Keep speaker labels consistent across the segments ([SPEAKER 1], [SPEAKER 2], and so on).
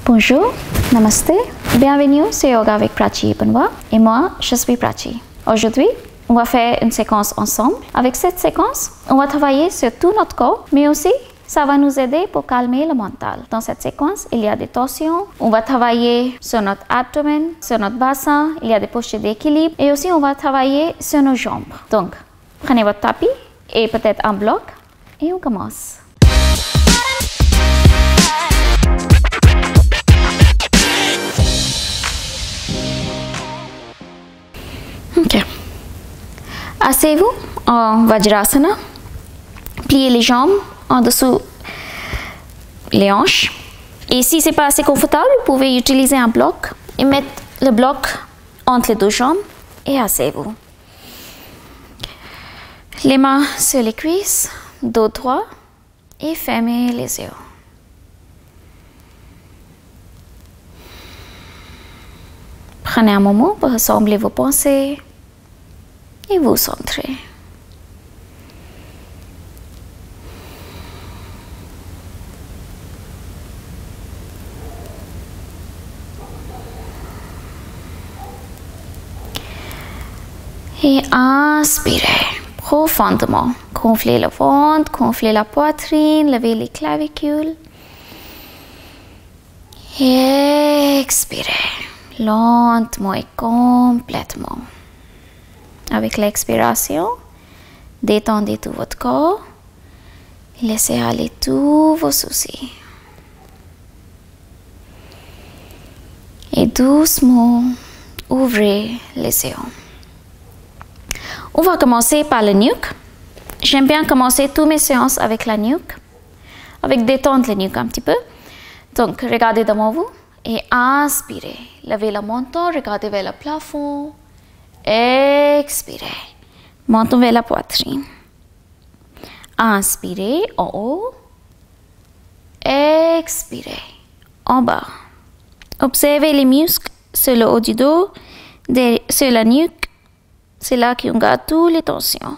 [SPEAKER 1] Bonjour, namaste, bienvenue sur Yoga avec Prachi Benoit et moi, je suis Prachi. Aujourd'hui, on va faire une séquence ensemble. Avec cette séquence, on va travailler sur tout notre corps, mais aussi ça va nous aider pour calmer le mental. Dans cette séquence, il y a des torsions, on va travailler sur notre abdomen, sur notre bassin, il y a des postures d'équilibre et aussi on va travailler sur nos jambes. Donc, prenez votre tapis et peut-être un bloc et on commence. Ok. Asseyez-vous en Vajrasana. Pliez les jambes en dessous les hanches. Et si ce n'est pas assez confortable, vous pouvez utiliser un bloc et mettre le bloc entre les deux jambes et asseyez-vous. Les mains sur les cuisses, dos droit et fermez les yeux. Prenez un moment pour rassembler vos pensées et vous centrer. Et inspirez profondément. Gonflez le ventre, gonflez la poitrine, levez les clavicules. Et expirez lentement et complètement. Avec l'expiration, détendez tout votre corps. Laissez aller tous vos soucis. Et doucement, ouvrez les yeux. On va commencer par le nuque. J'aime bien commencer toutes mes séances avec la nuque, avec détendre le nuque un petit peu. Donc, regardez devant vous et inspirez. Levez le menton, regardez vers le plafond. Expirez. Menton vers la poitrine. Inspirez en haut. Expirez en bas. Observez les muscles sur le haut du dos, sur la nuque. C'est là qu'on garde toutes les tensions.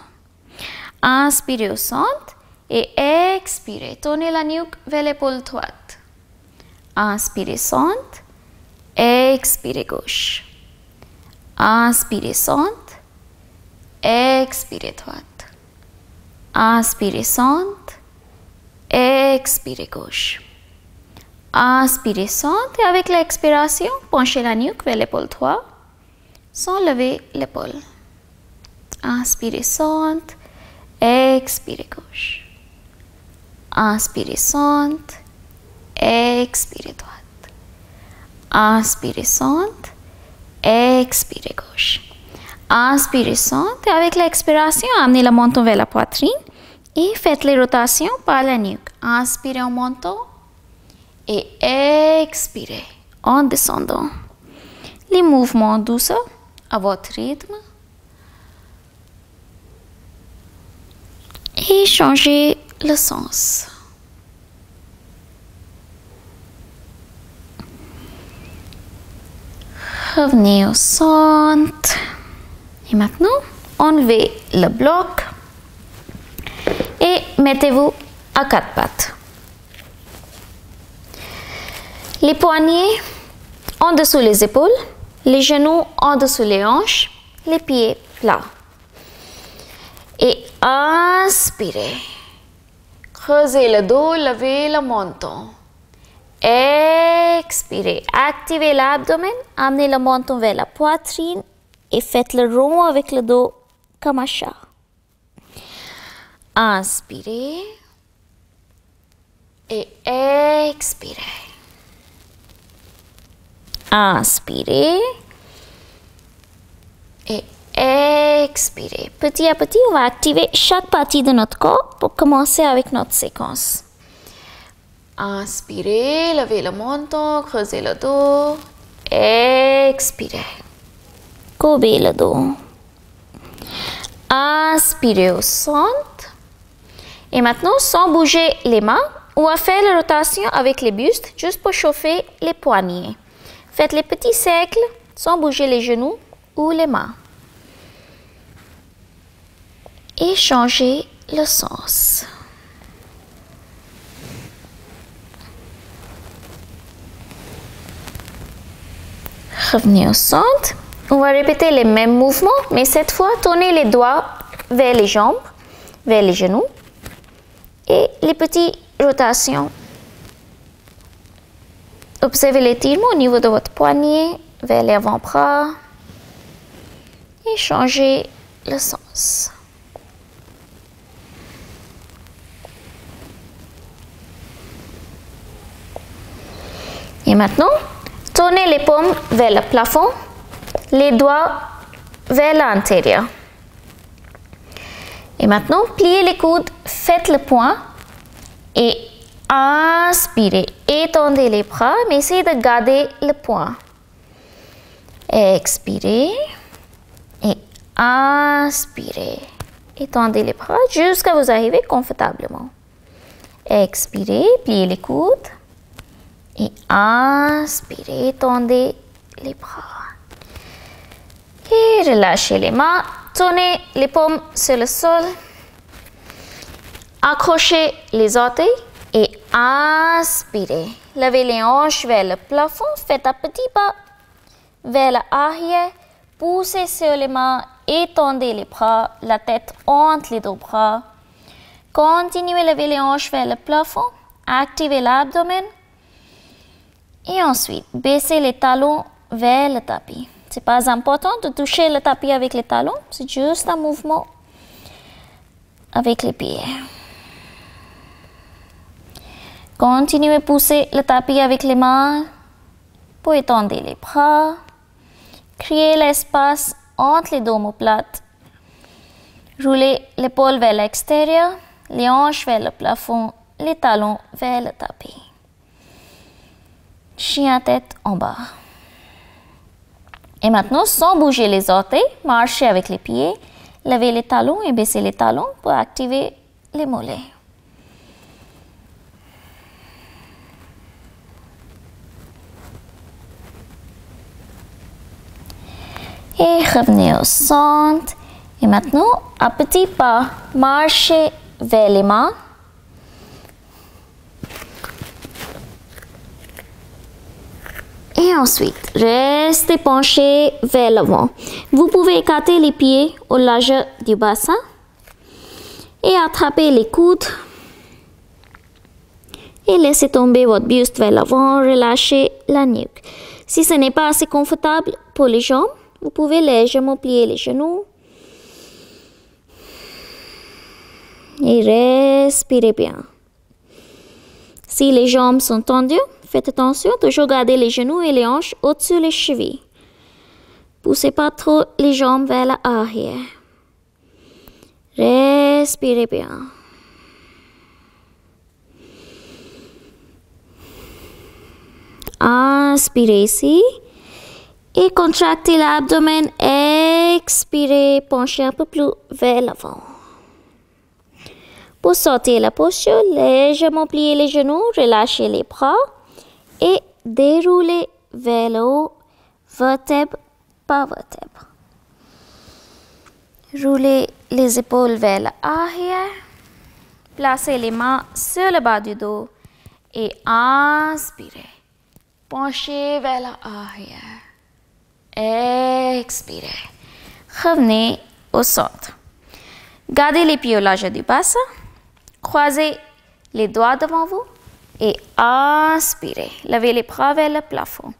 [SPEAKER 1] Inspirez au centre et expirez. Tournez la nuque vers l'épaule droite. Inspirez centre. Expirez gauche. Inspirez centre. Expirez droite. Inspirez centre. Expirez gauche. Inspirez centre et avec l'expiration, penchez la nuque vers l'épaule droite sans lever l'épaule. Inspirez centre, expirez gauche. Inspirez centre, expirez droite. Inspirez centre, expirez gauche. Inspirez centre et avec l'expiration, amenez le menton vers la poitrine et faites les rotations par la nuque. Inspirez en montant et expirez en descendant. Les mouvements douces à votre rythme. Et changez le sens. Revenez au centre. Et maintenant, enlevez le bloc et mettez-vous à quatre pattes. Les poignets en dessous les épaules, les genoux en dessous les hanches, les pieds plats. Et inspirez. Creusez le dos, levez le menton. Expirez. Activez l'abdomen, amenez le menton vers la poitrine et faites le rond avec le dos comme un chat. Inspirez et expirez. Inspirez et expirez. Petit à petit, on va activer chaque partie de notre corps pour commencer avec notre séquence. Inspirez, levez le menton, creusez le dos. Expirez. Courbez le dos. Inspirez au centre. Et maintenant, sans bouger les mains, on va faire la rotation avec les bustes, juste pour chauffer les poignets. Faites les petits cercles sans bouger les genoux ou les mains. Et changez le sens. Revenez au centre. On va répéter les mêmes mouvements, mais cette fois, tournez les doigts vers les jambes, vers les genoux et les petites rotations. Observez l'étirement au niveau de votre poignet vers l'avant-bras et changez le sens. Et maintenant, tournez les paumes vers le plafond, les doigts vers l'intérieur. Et maintenant, pliez les coudes, faites le point et inspirez. Étendez les bras, mais essayez de garder le point. Expirez et inspirez. Étendez les bras jusqu'à vous arriver confortablement. Expirez, pliez les coudes et inspirez, étendez les bras. Et relâchez les mains, tournez les paumes sur le sol, accrochez les orteils et inspirez. Levez les hanches vers le plafond, faites un petit pas vers l'arrière, poussez sur les mains, étendez les bras, la tête entre les deux bras. Continuez à lever les hanches vers le plafond, activez l'abdomen et ensuite baissez les talons vers le tapis. Ce n'est pas important de toucher le tapis avec les talons, c'est juste un mouvement avec les pieds. Continuez à pousser le tapis avec les mains pour étendre les bras. Créez l'espace entre les deux omoplates. Roulez l'épaule vers l'extérieur, les hanches vers le plafond, les talons vers le tapis. Chien tête en bas. Et maintenant, sans bouger les orteils, marchez avec les pieds, levez les talons et baissez les talons pour activer les mollets. Et revenez au centre. Et maintenant, à petits pas, marchez vers les mains. Et ensuite, restez penché vers l'avant. Vous pouvez écarter les pieds au largeur du bassin et attraper les coudes. Et laissez tomber votre buste vers l'avant, relâchez la nuque. Si ce n'est pas assez confortable pour les jambes, vous pouvez légèrement plier les genoux. Et respirez bien. Si les jambes sont tendues, faites attention, toujours garder les genoux et les hanches au-dessus des chevilles. Poussez pas trop les jambes vers l'arrière. Respirez bien. Inspirez ici et contractez l'abdomen. Expirez, penchez un peu plus vers l'avant. Pour sortir la posture, légèrement pliez les genoux, relâchez les bras et déroulez vers le haut, vertèbre par vertèbre. Roulez les épaules vers l'arrière, placez les mains sur le bas du dos et inspirez. Penchez vers l'arrière. Expirez. Revenez au centre. Gardez les pieds au large du bassin. Croisez les doigts devant vous et inspirez. Levez les bras vers le plafond.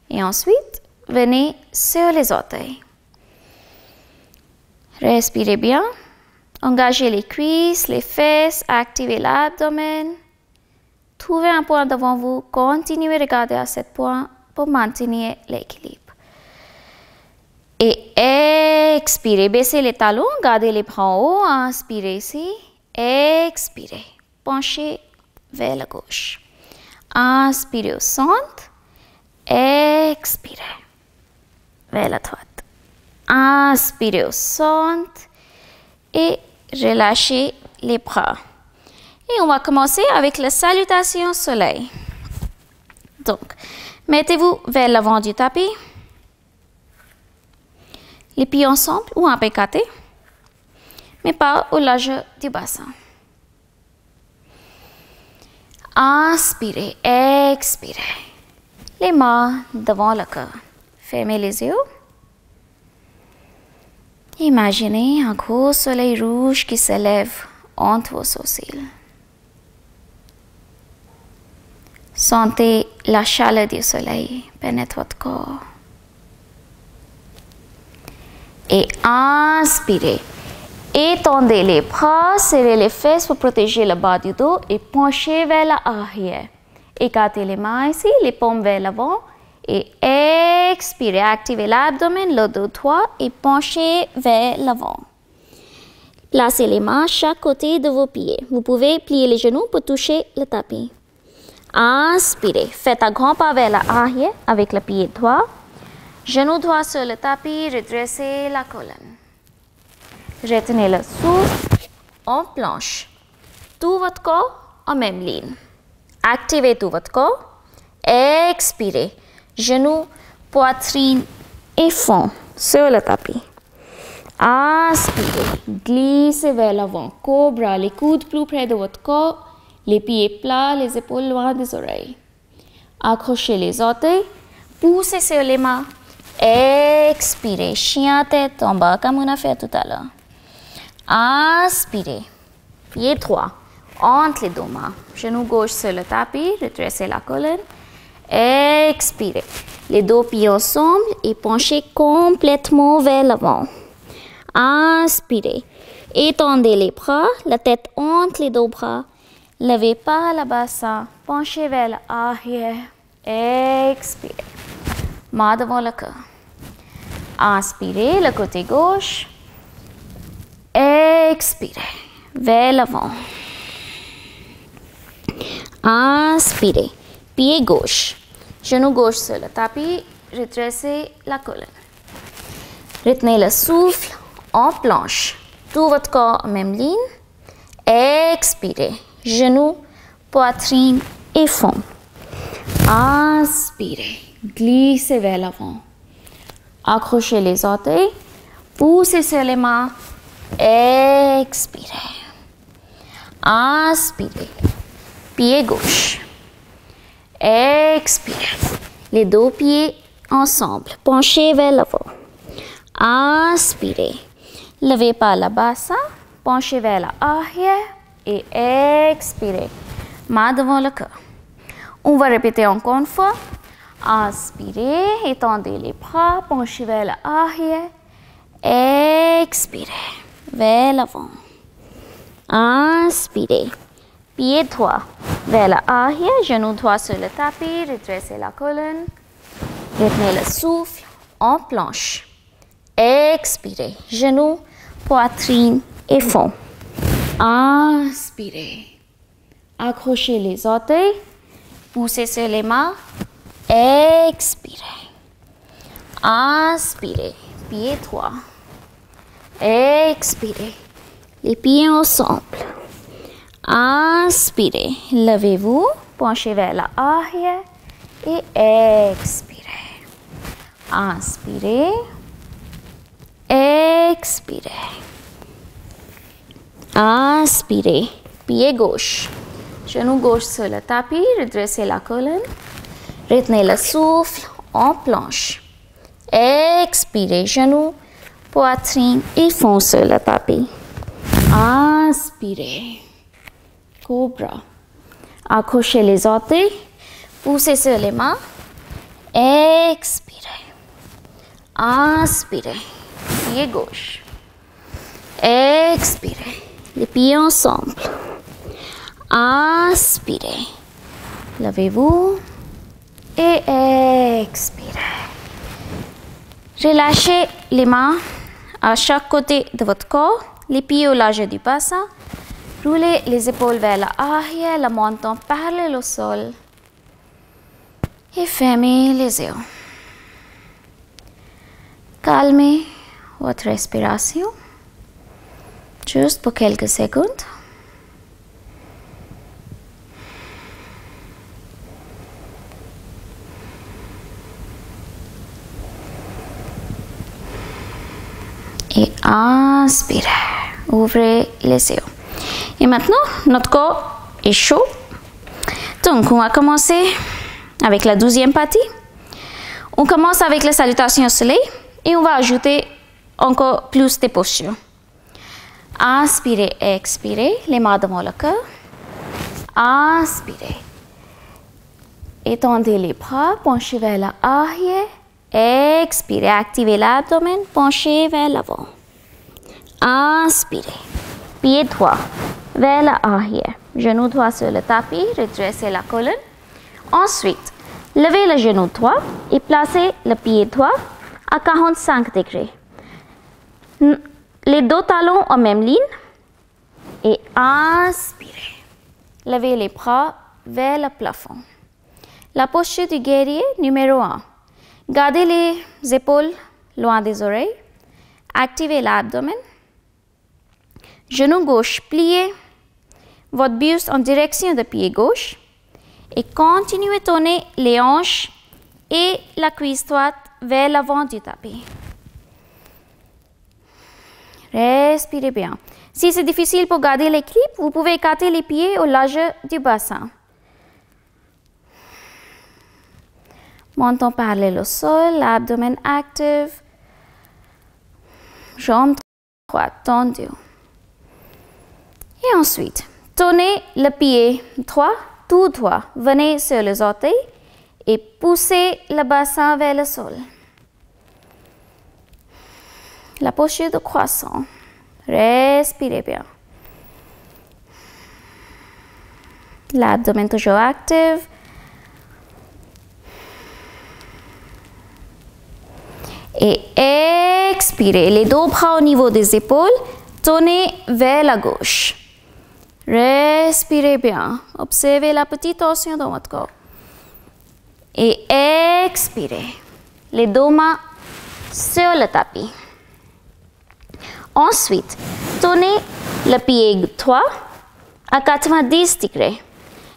[SPEAKER 1] Et ensuite, venez sur les orteils. Respirez bien. Engagez les cuisses, les fesses, activez l'abdomen. Trouvez un point devant vous. Continuez à regarder à ce point pour maintenir l'équilibre. Et expirez. Baissez les talons, gardez les bras en haut. Inspirez ici. Expirez. Penchez vers la gauche. Inspirez au centre. Expirez. Vers la droite. Inspirez au centre. Et relâchez les bras. Et on va commencer avec la salutation soleil. Donc, mettez-vous vers l'avant du tapis. Les pieds ensemble ou un peu écartés, mais pas au large du bassin. Inspirez, expirez. Les mains devant le cœur. Fermez les yeux. Imaginez un gros soleil rouge qui s'élève entre vos sourcils. Sentez la chaleur du soleil pénétrer votre corps. Et inspirez. Étendez les bras, serrez les fesses pour protéger le bas du dos et penchez vers l'arrière. Écartez les mains ici, les paumes vers l'avant et expirez. Activez l'abdomen, le dos droit et penchez vers l'avant. Placez les mains à chaque côté de vos pieds. Vous pouvez plier les genoux pour toucher le tapis. Inspirez. Faites un grand pas vers l'arrière avec le pied droit. Genou droit sur le tapis, redressez la colonne. Retenez le souffle en planche. Tout votre corps en même ligne. Activez tout votre corps. Expirez. Genoux, poitrine et fond sur le tapis. Inspirez. Glissez vers l'avant. Cobra, les coudes plus près de votre corps. Les pieds plats, les épaules loin des oreilles. Accrochez les orteils. Poussez sur les mains. Expirez. Chien tête en bas comme on a fait tout à l'heure. Inspirez. Pied droit entre les deux mains. Genou gauche sur le tapis. Redressez la colonne. Expirez. Les deux pieds ensemble et penchez complètement vers l'avant. Inspirez. Étendez les bras, la tête entre les deux bras. Levez pas le bassin. Penchez vers l'arrière. Expirez. Main devant le cœur. Inspirez le côté gauche. Expirez. Vers l'avant. Inspirez. Pied gauche. Genou gauche sur le tapis. Redressez la colonne. Retenez le souffle en planche. Tout votre corps en même ligne. Expirez. Genoux, poitrine et fond. Inspirez. Glissez vers l'avant. Accrochez les orteils. Poussez sur les mains. Expirez. Inspirez. Pied gauche. Expirez. Les deux pieds ensemble. Penchez vers l'avant. Inspirez. Levez par le bassin. Penchez vers l'arrière. Et expirez. Main devant le cœur. On va répéter encore une fois. Inspirez. Étendez les bras. Penchez vers l'arrière. Expirez. Vers l'avant. Inspirez. Pied droit vers l'arrière. Genou droit sur le tapis. Redressez la colonne. Retenez le souffle en planche. Expirez. Genou, poitrine et fond. Inspirez. Accrochez les orteils. Poussez sur les mains. Expirez. Inspirez. Pied droit. Expirez. Les pieds ensemble. Inspirez. Levez-vous. Penchez vers l'arrière. Et expirez. Inspirez. Expirez. Inspirez. Pied gauche. Genou gauche sur le tapis. Redressez la colonne. Retenez le souffle en planche. Expirez. Genou, poitrine et fond sur le tapis. Inspirez. Cobra. Accrochez les orteils. Poussez sur les mains. Expirez. Inspirez. Pied gauche. Expirez. Les pieds ensemble. Inspirez. Levez-vous. Et expirez. Relâchez les mains à chaque côté de votre corps. Les pieds au large du bassin. Roulez les épaules vers l'arrière, le menton parallèle au sol. Et fermez les yeux. Calmez votre respiration. Juste pour quelques secondes. Et inspirez. Ouvrez les yeux. Et maintenant, notre corps est chaud. Donc, on va commencer avec la 12e partie. On commence avec la salutation au soleil et on va ajouter encore plus de postures. Inspirez, expirez, les mains devant le cœur. Inspirez. Étendez les bras, penchez vers l'arrière. Expirez, activez l'abdomen, penchez vers l'avant. Inspirez. Pied droit vers l'arrière. Genou droit sur le tapis, redressez la colonne. Ensuite, levez le genou droit et placez le pied droit à 45 degrés. Les deux talons en même ligne. Et inspirez. Levez les bras vers le plafond. La posture du guerrier numéro 1. Gardez les épaules loin des oreilles. Activez l'abdomen. Genou gauche plié. Votre buste en direction du pied gauche. Et continuez à tourner les hanches et la cuisse droite vers l'avant du tapis. Respirez bien. Si c'est difficile pour garder l'équilibre, vous pouvez écarter les pieds au largeur du bassin. Menton parallèle au sol, l'abdomen actif, jambes droites tendues. Et ensuite, tournez le pied droit, tout droit. Venez sur les orteils et poussez le bassin vers le sol. La posture de croissant. Respirez bien. L'abdomen toujours actif. Et expirez. Les deux bras au niveau des épaules. Tournez vers la gauche. Respirez bien. Observez la petite tension dans votre corps. Et expirez. Les deux mains sur le tapis. Ensuite, tournez le pied droit à 90 degrés.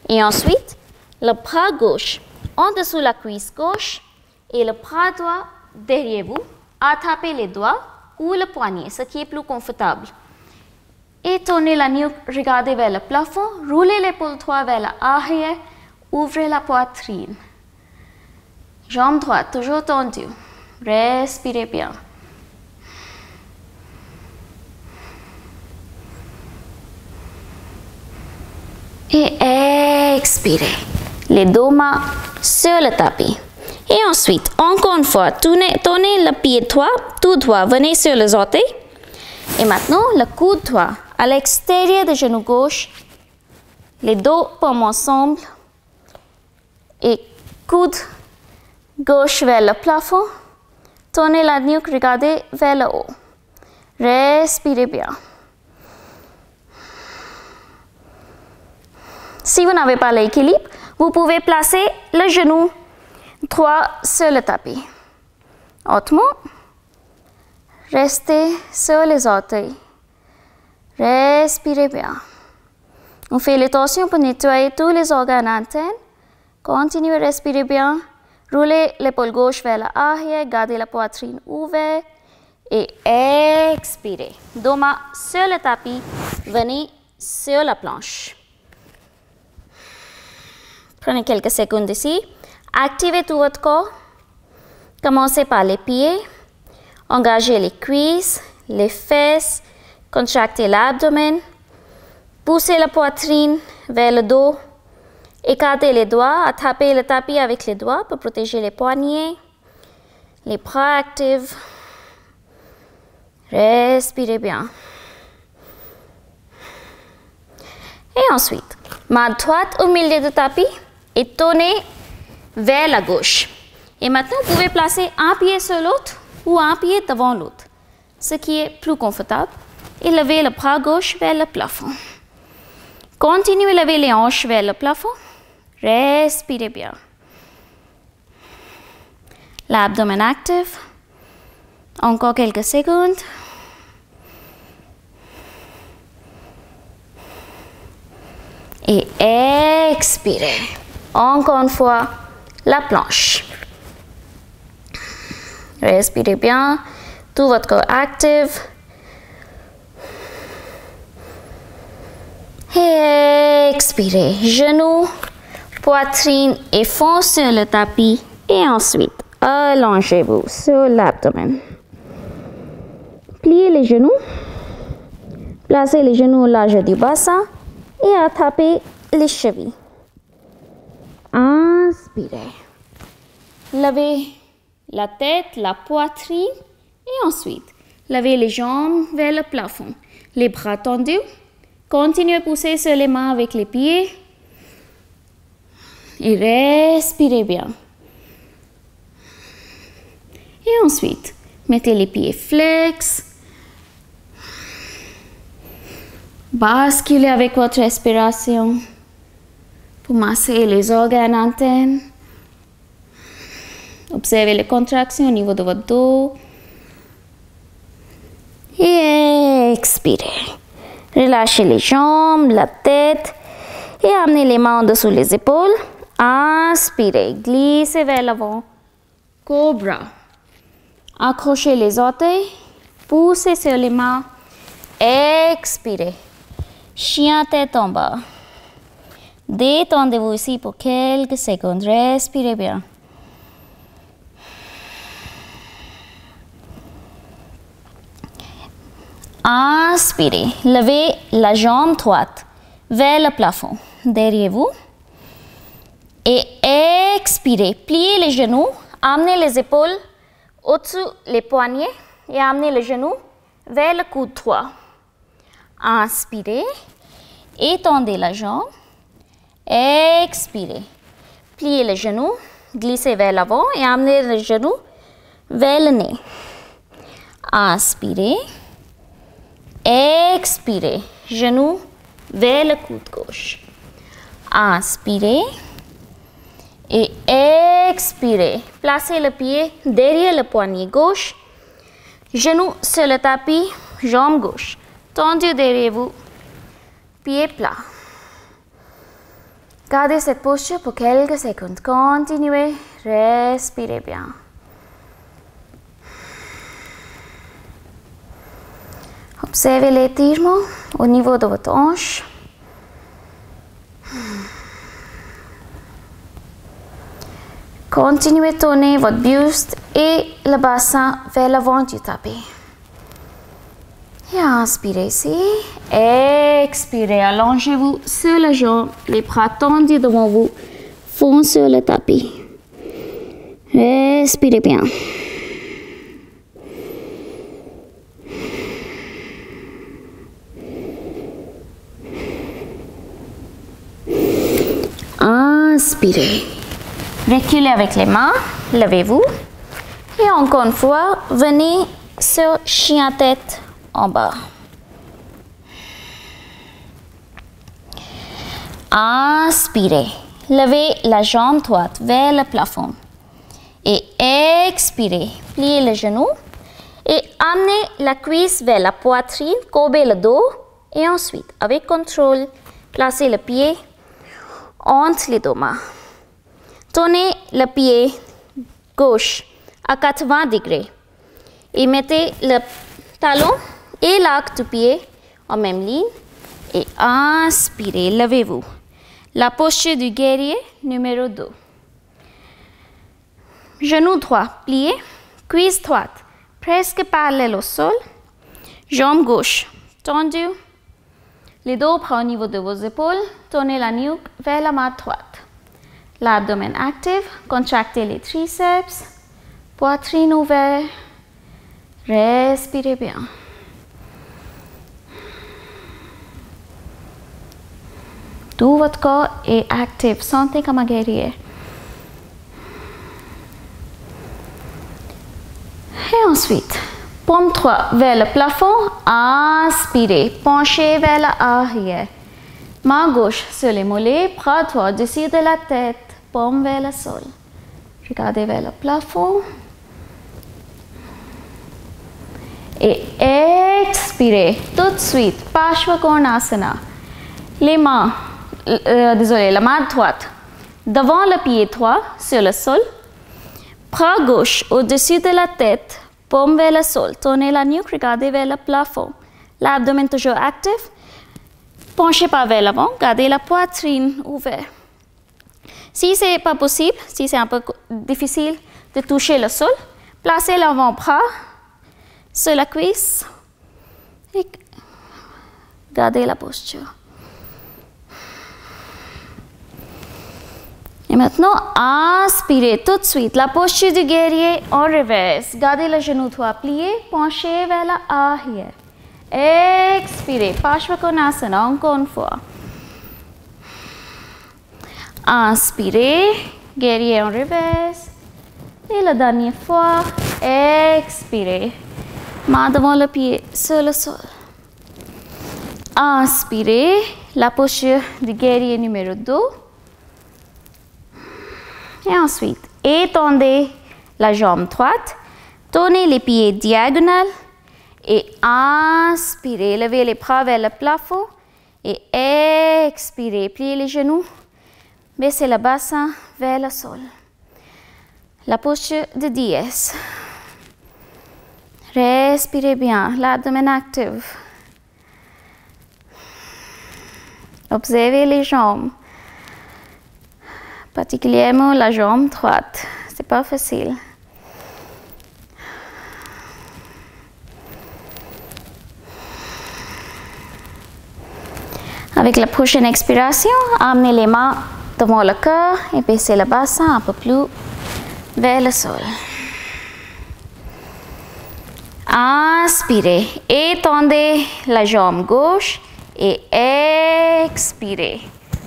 [SPEAKER 1] Et ensuite, le bras gauche en dessous la cuisse gauche et le bras droit derrière vous. Attrapez les doigts ou le poignet, ce qui est plus confortable. Et tournez la nuque, regardez vers le plafond, roulez l'épaule droite vers l'arrière, ouvrez la poitrine. Jambe droite toujours tendue. Respirez bien. Et expirez. Les deux mains sur le tapis. Et ensuite, encore une fois, tournez le pied droit, tout droit, venez sur les orteils. Et maintenant, le coude droit à l'extérieur du genou gauche. Les deux paumes ensemble. Et coude gauche vers le plafond. Tournez la nuque, regardez vers le haut. Respirez bien. Si vous n'avez pas l'équilibre, vous pouvez placer le genou droit sur le tapis. Autrement, restez sur les orteils. Respirez bien. On fait les torsions pour nettoyer tous les organes internes. Continuez à respirer bien. Roulez l'épaule gauche vers l'arrière, gardez la poitrine ouverte et expirez. Deux mains sur le tapis, venez sur la planche. Prenez quelques secondes ici. Activez tout votre corps. Commencez par les pieds. Engagez les cuisses, les fesses. Contractez l'abdomen. Poussez la poitrine vers le dos. Écartez les doigts. Attrapez le tapis avec les doigts pour protéger les poignets. Les bras actifs. Respirez bien. Et ensuite, main droite au milieu du tapis et tournez vers la gauche. Et maintenant, vous pouvez placer un pied sur l'autre ou un pied devant l'autre, ce qui est plus confortable. Et levez le bras gauche vers le plafond. Continuez à lever les hanches vers le plafond. Respirez bien. L'abdomen actif. Encore quelques secondes. Et expirez. Encore une fois, la planche. Respirez bien. Tout votre corps actif. Et expirez. Genoux, poitrine et fond sur le tapis. Et ensuite, Allongez-vous sur l'abdomen. Pliez les genoux. Placez les genoux au large du bassin et attrapez les chevilles. Inspirez. Levez la tête, la poitrine et ensuite levez les jambes vers le plafond. Les bras tendus. Continuez à pousser sur les mains avec les pieds. Et respirez bien. Et ensuite, mettez les pieds flex. Basculez avec votre respiration pour masser les organes internes. Observez les contractions au niveau de votre dos. Et expirez. Relâchez les jambes, la tête et amenez les mains en dessous les épaules. Inspirez, glissez vers l'avant. Cobra. Accrochez les orteils, poussez sur les mains. Expirez. Chien tête en bas. Détendez-vous ici pour quelques secondes. Respirez bien. Inspirez. Levez la jambe droite vers le plafond. Derrière vous. Et expirez. Pliez les genoux. Amenez les épaules au-dessous les poignets. Et amenez les genoux vers le coude droit. Inspirez. Étendez la jambe. Expirez. Pliez les genoux. Glissez vers l'avant et amenez les genoux vers le nez. Inspirez. Expirez. Genoux vers le coude gauche. Inspirez. Et expirez. Placez le pied derrière le poignet gauche. Genoux sur le tapis. Jambe gauche. Tendu derrière vous. Pied plat. Gardez cette posture pour quelques secondes. Continuez. Respirez bien. Observez l'étirement au niveau de votre hanche. Continuez à tourner votre buste et le bassin vers l'avant du tapis. Et inspirez ici. Expirez. Allongez-vous sur la jambe. Les bras tendus devant vous. Fond sur le tapis. Respirez bien. Inspirez. Reculez avec les mains. Levez-vous. Et encore une fois, venez sur chien tête en bas. Inspirez. Levez la jambe droite vers le plafond. Et expirez. Pliez les genoux. Et amenez la cuisse vers la poitrine. Courbez le dos. Et ensuite, avec contrôle, placez le pied entre les deux mains. Tournez le pied gauche à 80 degrés. Et mettez le talon et l'arc du pied en même ligne. Et inspirez. Levez-vous. La posture du guerrier numéro 2. Genou droit plié. Cuisse droite presque parallèle au sol. Jambe gauche tendue. Les deux bras au niveau de vos épaules. Tournez la nuque vers la main droite. L'abdomen actif. Contractez les triceps. Poitrine ouverte. Respirez bien. Tout votre corps est actif. Sentez comme un guerrier. Et ensuite, paume droite vers le plafond. Inspirez. Penchez vers l'arrière. Main gauche sur les mollets. Bras droit au-dessus de la tête. Paume vers le sol. Regardez vers le plafond. Et expirez. Tout de suite. Parshvakonasana. Les mains. La main droite devant le pied droit sur le sol. Bras gauche au-dessus de la tête. Paume vers le sol. Tournez la nuque. Regardez vers le plafond. L'abdomen toujours actif. Penchez pas vers l'avant. Gardez la poitrine ouverte. Si ce n'est pas possible, si c'est un peu difficile de toucher le sol, placez l'avant-bras sur la cuisse et gardez la posture. Et maintenant, inspirez tout de suite. La posture du guerrier en reverse. Gardez le genou droit plié, penchez vers l'arrière. Expirez, Parshvakonasana, encore une fois. Inspirez, guerrier en reverse. Et la dernière fois, expirez. Main devant le pied sur le sol. Inspirez, la posture du guerrier numéro 2. Et ensuite, étendez la jambe droite, tournez les pieds diagonales et inspirez, levez les bras vers le plafond et expirez, pliez les genoux, baissez le bassin vers le sol. La posture de dièse. Respirez bien, l'abdomen actif. Observez les jambes. Particulièrement la jambe droite, c'est pas facile. Avec la prochaine expiration, amenez les mains devant le cœur et baissez le bassin un peu plus vers le sol. Inspirez, étendez la jambe gauche et expirez.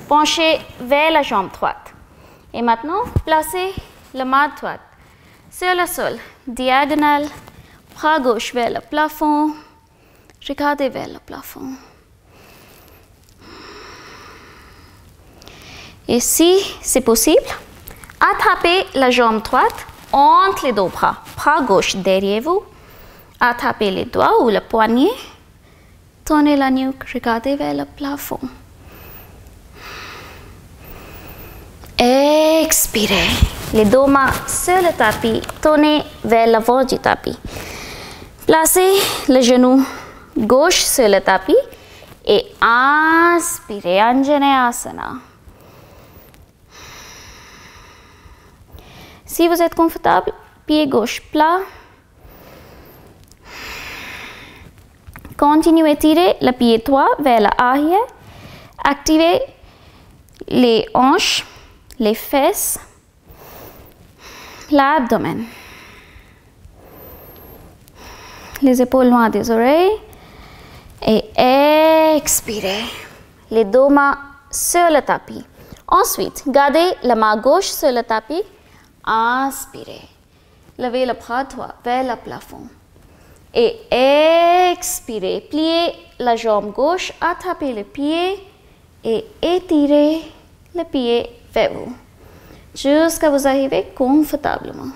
[SPEAKER 1] Penchez vers la jambe droite. Et maintenant, placez la main droite sur le sol, diagonale, bras gauche vers le plafond, regardez vers le plafond. Et si c'est possible, attrapez la jambe droite entre les deux bras, bras gauche derrière vous, attrapez les doigts ou le poignet, tournez la nuque, regardez vers le plafond. Expirez. Les deux mains sur le tapis, tournez vers l'avant du tapis. Placez le genou gauche sur le tapis et inspirez, Anjaneyasana. Si vous êtes confortable, pied gauche plat. Continuez à tirer le pied droit vers l'arrière. Activez les hanches, les fesses, l'abdomen, les épaules loin des oreilles et expirez. Les deux mains sur le tapis. Ensuite, gardez la main gauche sur le tapis. Inspirez. Levez le bras droit vers le plafond. Et expirez. Pliez la jambe gauche, attrapez le pied et étirez le pied vers vous. Jusqu'à vous arriver confortablement.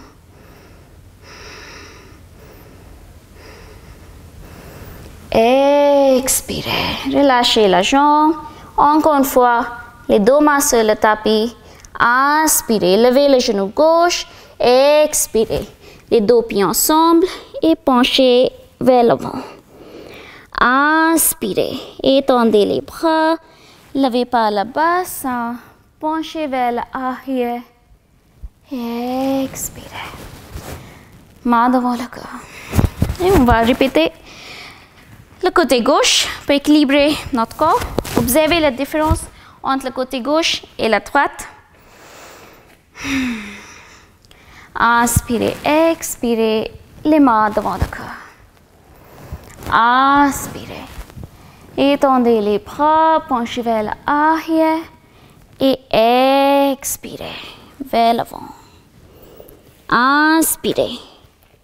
[SPEAKER 1] Expirez. Relâchez la jambe. Encore une fois, les deux mains sur le tapis. Inspirez. Levez le genou gauche. Expirez. Les deux pieds ensemble et penchez vers l'avant. Inspirez. Étendez les bras. Levez par le bassin. Penchez vers l'arrière. Expirez. Main devant le cœur. Et on va répéter le côté gauche pour équilibrer notre corps. Observez la différence entre le côté gauche et la droite. Inspirez, expirez, les mains devant le cœur. Inspirez. Étendez les bras, penchez vers l'arrière et expirez vers l'avant. Inspirez.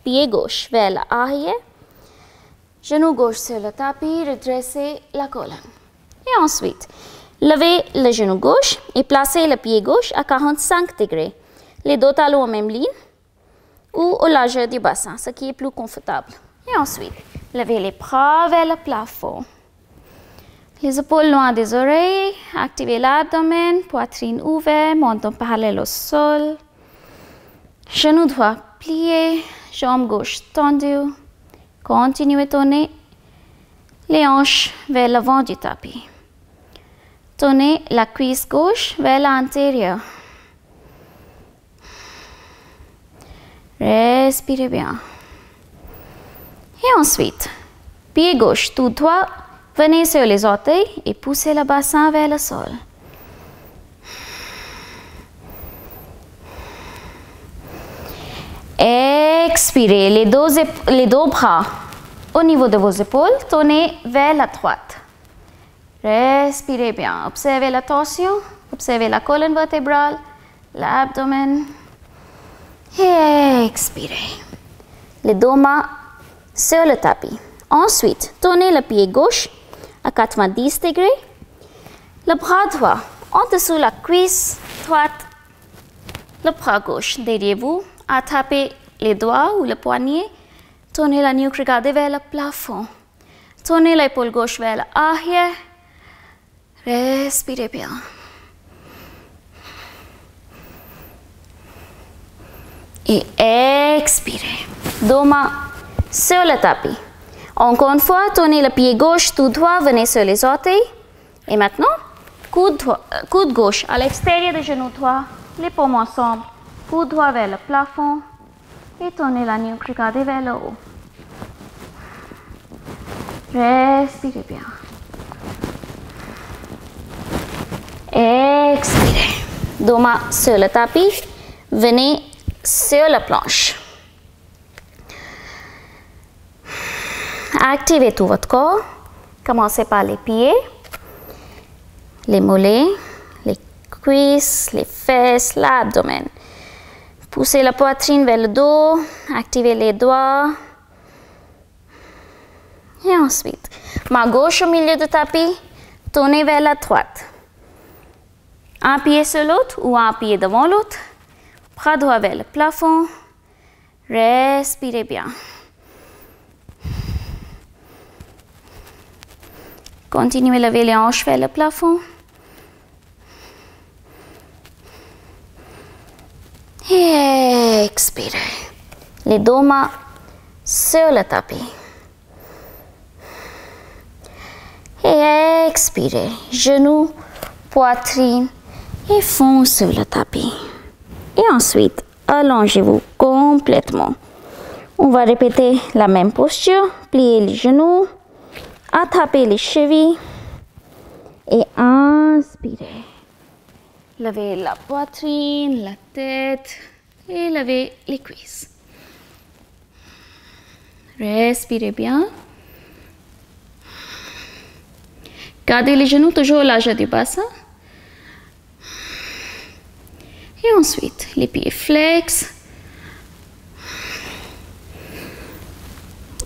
[SPEAKER 1] Pied gauche vers l'arrière. Genou gauche sur le tapis, redressez la colonne. Et ensuite, levez le genou gauche et placez le pied gauche à 45 degrés. Les deux talons en même ligne ou au largeur du bassin, ce qui est plus confortable. Et ensuite, levez les bras vers le plafond. Les épaules loin des oreilles, activez l'abdomen, poitrine ouverte, menton parallèle au sol. Genou droit plié, jambe gauche tendue. Continuez à tourner les hanches vers l'avant du tapis. Tournez la cuisse gauche vers l'intérieur. Respirez bien. Et ensuite, pied gauche tout droit, venez sur les orteils et poussez le bassin vers le sol. Expirez les deux bras au niveau de vos épaules, tournez vers la droite. Respirez bien, observez la torsion, observez la colonne vertébrale, l'abdomen. Et expirez. Les deux mains sur le tapis. Ensuite, tournez le pied gauche à 90 degrés. Le bras droit en dessous la cuisse droite. Le bras gauche derrière vous. Attrapez les doigts ou le poignet. Tournez la nuque, regardez vers le plafond. Tournez l'épaule gauche vers l'arrière. Respirez bien. Et expirez. Deux mains sur le tapis. Encore une fois, tournez le pied gauche tout droit, venez sur les orteils. Et maintenant, coude gauche à l'extérieur du genou droit, les paumes ensemble, coude droit vers le plafond. Et tournez la nuque, regardez vers le haut. Respirez bien. Expirez. Deux mains sur le tapis, venez sur la planche. Activez tout votre corps. Commencez par les pieds, les mollets, les cuisses, les fesses, l'abdomen. Poussez la poitrine vers le dos. Activez les doigts. Et ensuite, main gauche au milieu du tapis, tournez vers la droite. Un pied sur l'autre ou un pied devant l'autre. Bras droit vers le plafond. Respirez bien. Continuez à lever les hanches vers le plafond. Et expirez. Les deux mains sur le tapis. Et expirez. Genoux, poitrine et fond sur le tapis. Et ensuite, allongez-vous complètement. On va répéter la même posture. Pliez les genoux. Attrapez les chevilles. Et inspirez. Levez la poitrine, la tête et levez les cuisses. Respirez bien. Gardez les genoux toujours au large du bassin. Et ensuite, les pieds flex.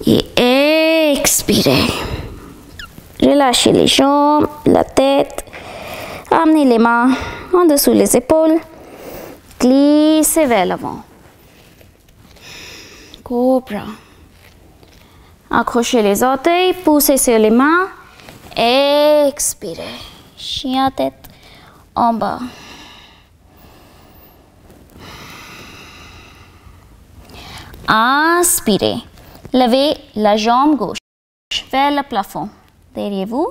[SPEAKER 1] Et expirez. Relâchez les jambes, la tête. Amenez les mains en dessous les épaules. Glissez vers l'avant. Cobra. Accrochez les orteils, poussez sur les mains. Expirez. Chien tête en bas. Inspirez. Levez la jambe gauche vers le plafond. Derrière vous.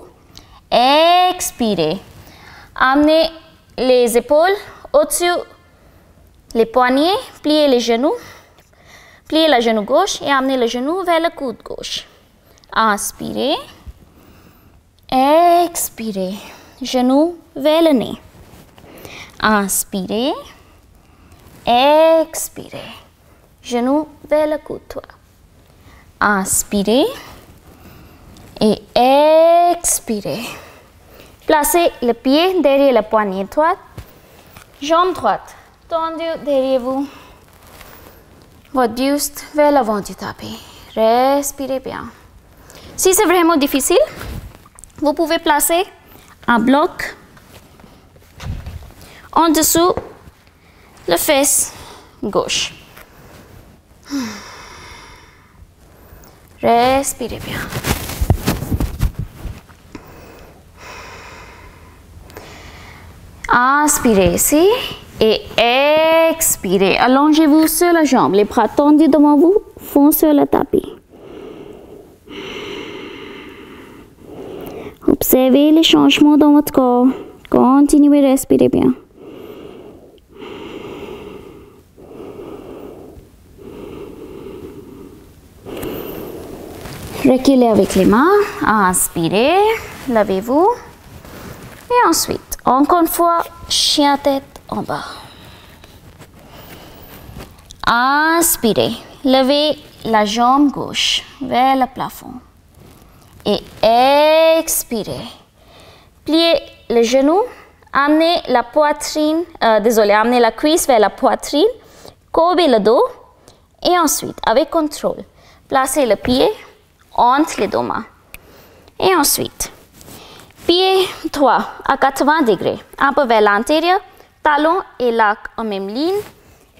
[SPEAKER 1] Expirez. Amenez les épaules au-dessus les poignets. Pliez les genoux. Pliez le genou gauche et amenez le genou vers le coude gauche. Inspirez. Expirez. Genou vers le nez. Inspirez. Expirez. Genou vers le coude droit. Inspirez. Et expirez. Placez le pied derrière la poignée droite. Jambe droite tendue derrière vous. Votre buste vers l'avant du tapis. Respirez bien. Si c'est vraiment difficile, vous pouvez placer un bloc en dessous le fesse gauche. Respirez bien. Inspirez ici et expirez. Allongez-vous sur la jambe. Les bras tendus devant vous, font sur le tapis. Observez les changements dans votre corps. Continuez à respirer bien. Reculez avec les mains. Inspirez. Levez-vous. Et ensuite, encore une fois, chien tête en bas. Inspirez. Levez la jambe gauche vers le plafond. Et expirez. Pliez le genou. Amenez la poitrine, amenez la cuisse vers la poitrine. Courbez le dos. Et ensuite, avec contrôle, placez le pied entre les deux mains. Et ensuite, pied droit à 80 degrés, un peu vers l'intérieur, talon et l'arc en même ligne.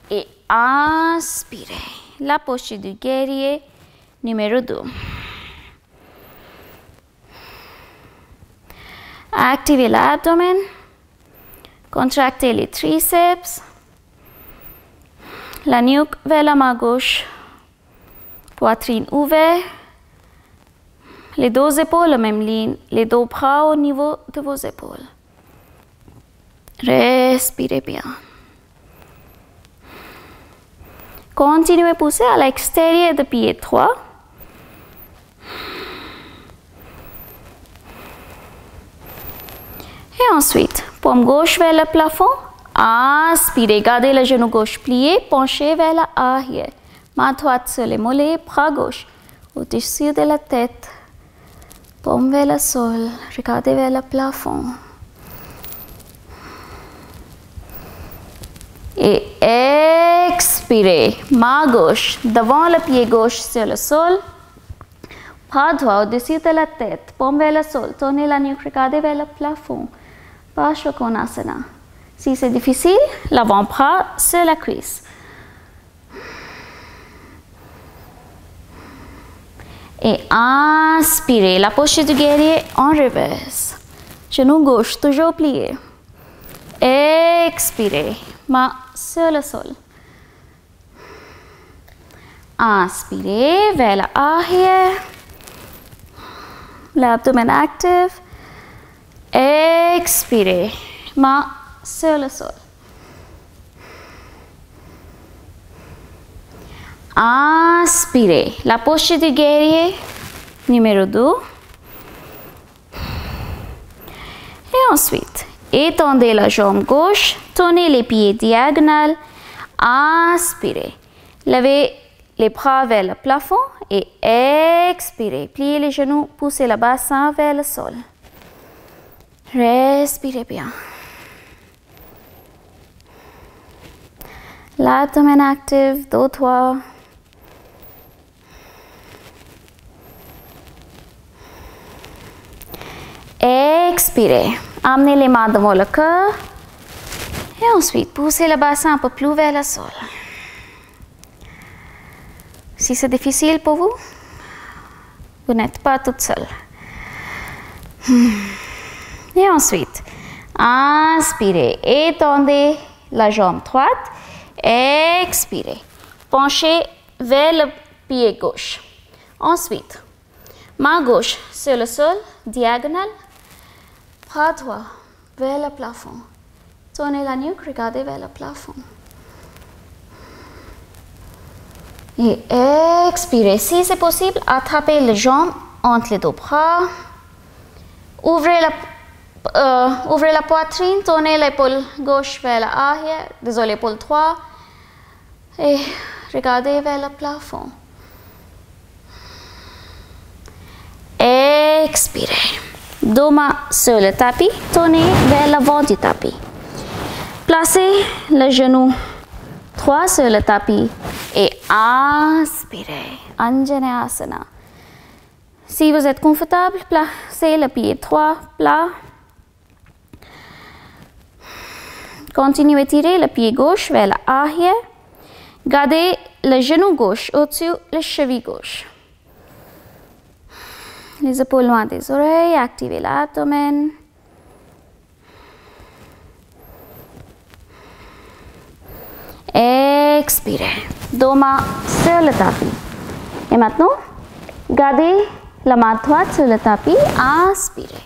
[SPEAKER 1] Et inspirez. La posture du guerrier numéro 2. Activez l'abdomen. Contractez les triceps. La nuque vers la main gauche. Poitrine ouverte. Les deux épaules en même ligne. Les deux bras au niveau de vos épaules. Respirez bien. Continuez à pousser à l'extérieur de pied droit. Et ensuite, paume gauche vers le plafond. Inspirez, gardez le genou gauche plié, penchez vers l'arrière. Main droite sur les mollets, bras gauche au-dessus de la tête. Paume vers le sol, regardez vers le plafond. Et expirez, main gauche devant le pied gauche sur le sol. Bras droit au-dessus de la tête, paume vers le sol, tournez la nuque, regardez vers le plafond. Parsvakonasana. Si c'est difficile, l'avant-bras sur la cuisse. Et inspirez, la posture du guerrier en reverse. Genou gauche toujours plié. Expirez, main sur le sol. Inspirez vers l'arrière. L'abdomen actif. Expirez, main sur le sol. Inspirez, la posture du guerrier numéro 2. Et ensuite, étendez la jambe gauche, tournez les pieds diagonales. Inspirez, levez les bras vers le plafond et expirez. Pliez les genoux, poussez le bassin vers le sol. Respirez bien. L'abdomen actif, dos droit. Expirez. Amenez les mains devant le cœur. Et ensuite, poussez le bassin un peu plus vers le sol. Si c'est difficile pour vous, vous n'êtes pas toute seule. Et ensuite, inspirez, étendez la jambe droite, expirez, penchez vers le pied gauche. Ensuite, main gauche sur le sol, diagonale, bras droit vers le plafond. Tournez la nuque, regardez vers le plafond. Et expirez. Si c'est possible, attrapez les jambes entre les deux bras. Ouvrez la poitrine, tournez l'épaule gauche vers l'arrière, désolé, l'épaule droite, et regardez vers le plafond. Expirez. Deux mains sur le tapis, tournez vers l'avant du tapis. Placez le genou droit sur le tapis et inspirez. Anjaneyasana. Si vous êtes confortable, placez le pied droit plat. Continuez à tirer le pied gauche vers l'arrière. Gardez le genou gauche au-dessus de la cheville gauche. Les épaules loin des oreilles. Activez l'abdomen. Expirez. Deux mains sur le tapis. Et maintenant, gardez la main droite sur le tapis. Inspirez.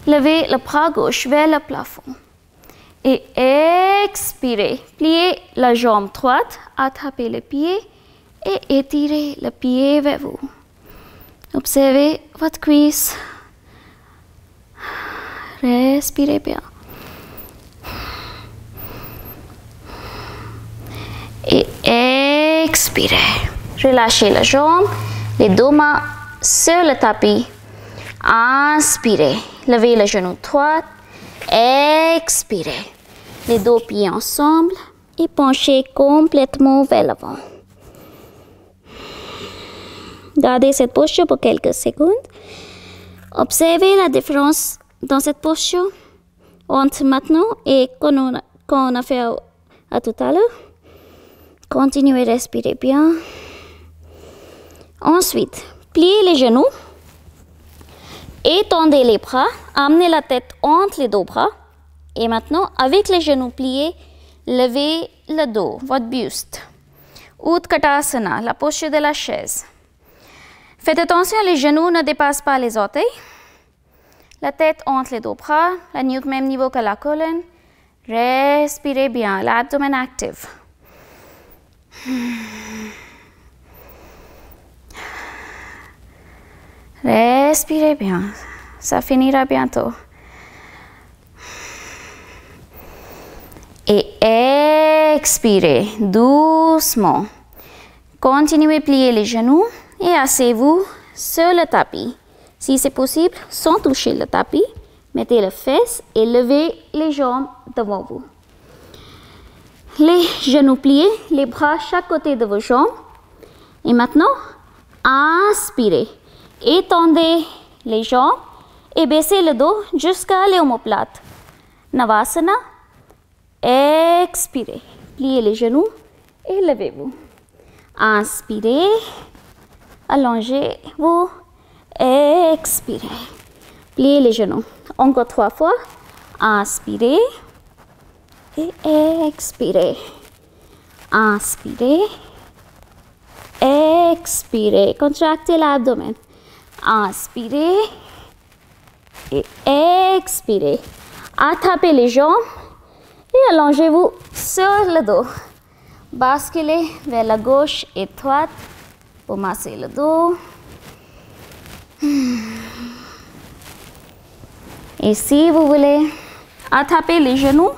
[SPEAKER 1] Levez le bras gauche vers le plafond. Et expirez. Pliez la jambe droite. Attrapez le pied et étirez le pied vers vous. Observez votre cuisse. Respirez bien. Et expirez. Relâchez la jambe, les deux mains sur le tapis. Inspirez. Levez le genou droit. Expirez. Les deux pieds ensemble et penchez complètement vers l'avant. Gardez cette posture pour quelques secondes. Observez la différence dans cette posture entre maintenant et quand on a fait à tout à l'heure. Continuez à respirer bien. Ensuite, pliez les genoux. Étendez les bras. Amenez la tête entre les deux bras. Et maintenant, avec les genoux pliés, levez le dos, votre buste. Utkatasana, la posture de la chaise. Faites attention, les genoux ne dépassent pas les orteils. La tête entre les deux bras, la nuque même niveau que la colonne. Respirez bien, l'abdomen actif. Respirez bien, ça finira bientôt. Et expirez doucement. Continuez à plier les genoux et asseyez-vous sur le tapis. Si c'est possible, sans toucher le tapis, mettez les fesses et levez les jambes devant vous. Les genoux pliés, les bras chaque côté de vos jambes. Et maintenant, inspirez. Étendez les jambes et baissez le dos jusqu'à l'omoplate. Navasana. Expirez. Pliez les genoux et levez-vous. Inspirez. Allongez-vous. Expirez. Pliez les genoux. Encore 3 fois. Inspirez. Et expirez. Inspirez. Expirez. Contractez l'abdomen. Inspirez. Et expirez. Attrapez les jambes. Et allongez-vous sur le dos. Basculez vers la gauche et droite pour masser le dos. Et si vous voulez, attrapez les genoux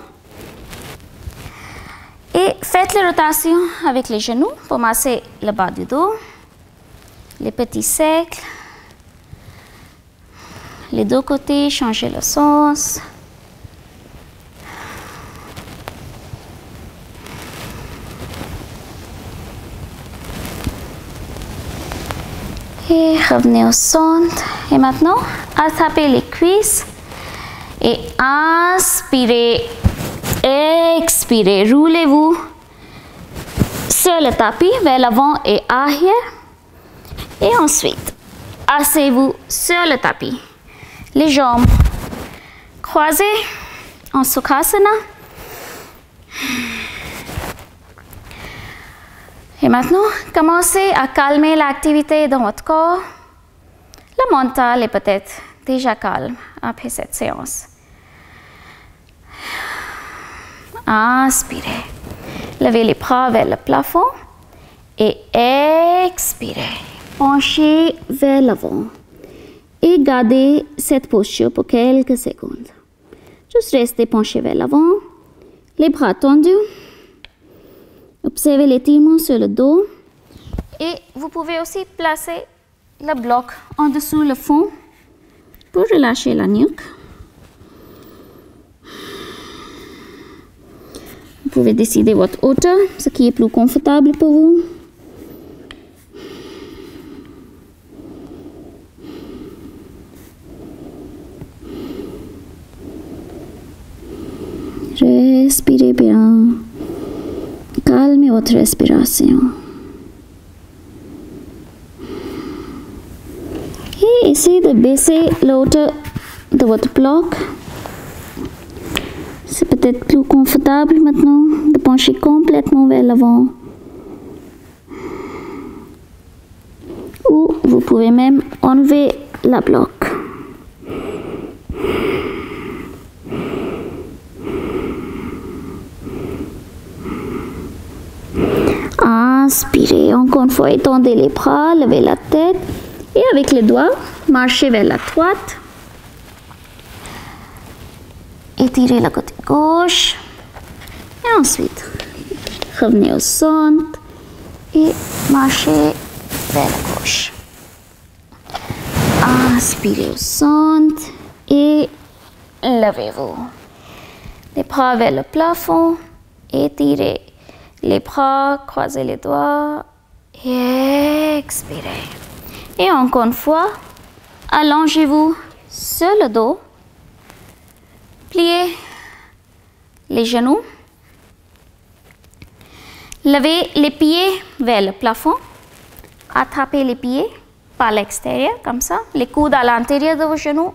[SPEAKER 1] et faites les rotations avec les genoux pour masser le bas du dos, les petits cercles, les deux côtés, changez le sens. Et revenez au centre. Et maintenant, attrapez les cuisses et inspirez, expirez. Roulez-vous sur le tapis vers l'avant et arrière. Et ensuite, asseyez-vous sur le tapis. Les jambes croisées en Sukhasana. Et maintenant, commencez à calmer l'activité dans votre corps. Le mental est peut-être déjà calme après cette séance. Inspirez. Levez les bras vers le plafond et expirez. Penchez vers l'avant et gardez cette posture pour quelques secondes. Juste restez penché vers l'avant, les bras tendus. Observez l'étirement sur le dos et vous pouvez aussi placer le bloc en dessous le fond pour relâcher la nuque. Vous pouvez décider votre hauteur, ce qui est plus confortable pour vous. Respirez bien. Calmez votre respiration. Et essayez de baisser la hauteur de votre bloc. C'est peut-être plus confortable maintenant de pencher complètement vers l'avant. Ou vous pouvez même enlever la bloc. Inspirez, encore une fois, étendez les bras, levez la tête Et avec les doigts, marchez vers la droite. Étirez le côté gauche. Et ensuite, revenez au centre et marchez vers la gauche. Inspirez au centre et levez-vous. Les bras vers le plafond. Étirez les bras, croisez les doigts et expirez. Et encore une fois, allongez-vous sur le dos. Pliez les genoux. Levez les pieds vers le plafond. Attrapez les pieds par l'extérieur, comme ça. Les coudes à l'intérieur de vos genoux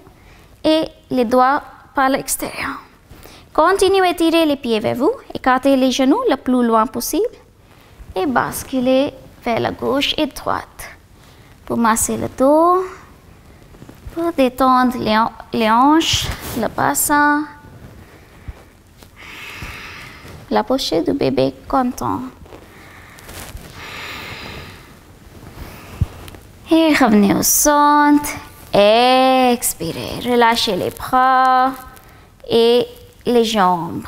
[SPEAKER 1] et les doigts par l'extérieur. Continuez à étirer les pieds vers vous. Écartez les genoux le plus loin possible et basculez vers la gauche et droite. Pour masser le dos, pour détendre les hanches, le bassin, la pochette du bébé content. Et revenez au centre, expirez, relâchez les bras et les jambes.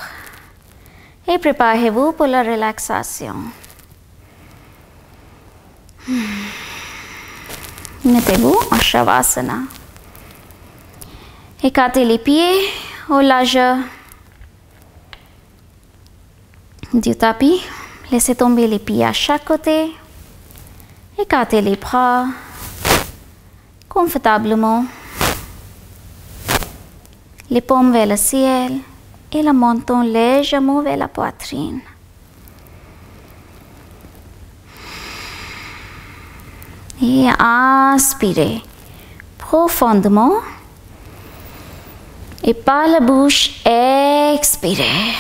[SPEAKER 1] Et préparez-vous pour la relaxation. Mettez-vous en Shavasana. Écartez les pieds au largeur du tapis. Laissez tomber les pieds à chaque côté. Écartez les bras confortablement. Les paumes vers le ciel et le menton légèrement vers la poitrine. Et inspirez profondément. Et par la bouche, expirez.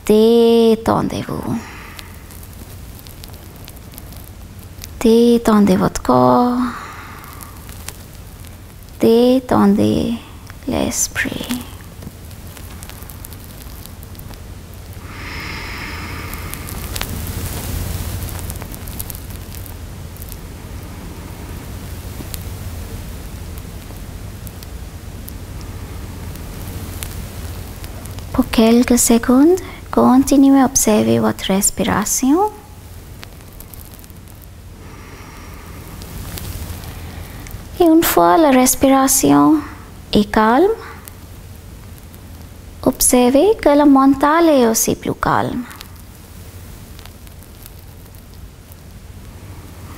[SPEAKER 1] Détendez-vous. Détendez votre corps. Détendez l'esprit. Pour quelques secondes, continuez à observer votre respiration. Et une fois la respiration est calme, observez que le mental est aussi plus calme.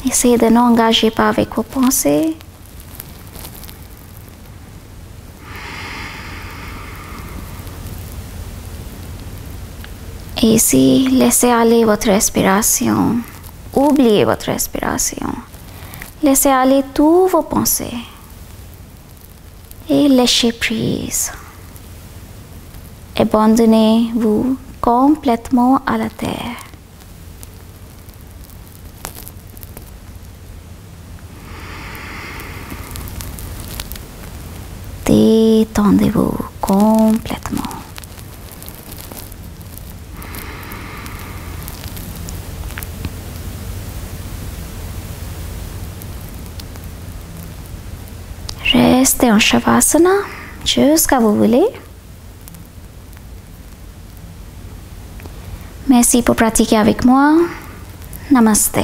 [SPEAKER 1] Essayez de n'engager pas avec vos pensées. Et ici, laissez aller votre respiration. Oubliez votre respiration. Laissez aller toutes vos pensées. Et lâchez prise. Abandonnez-vous complètement à la terre. Détendez-vous complètement. Restez en Shavasana jusqu'à vous voulez. Merci pour pratiquer avec moi. Namaste.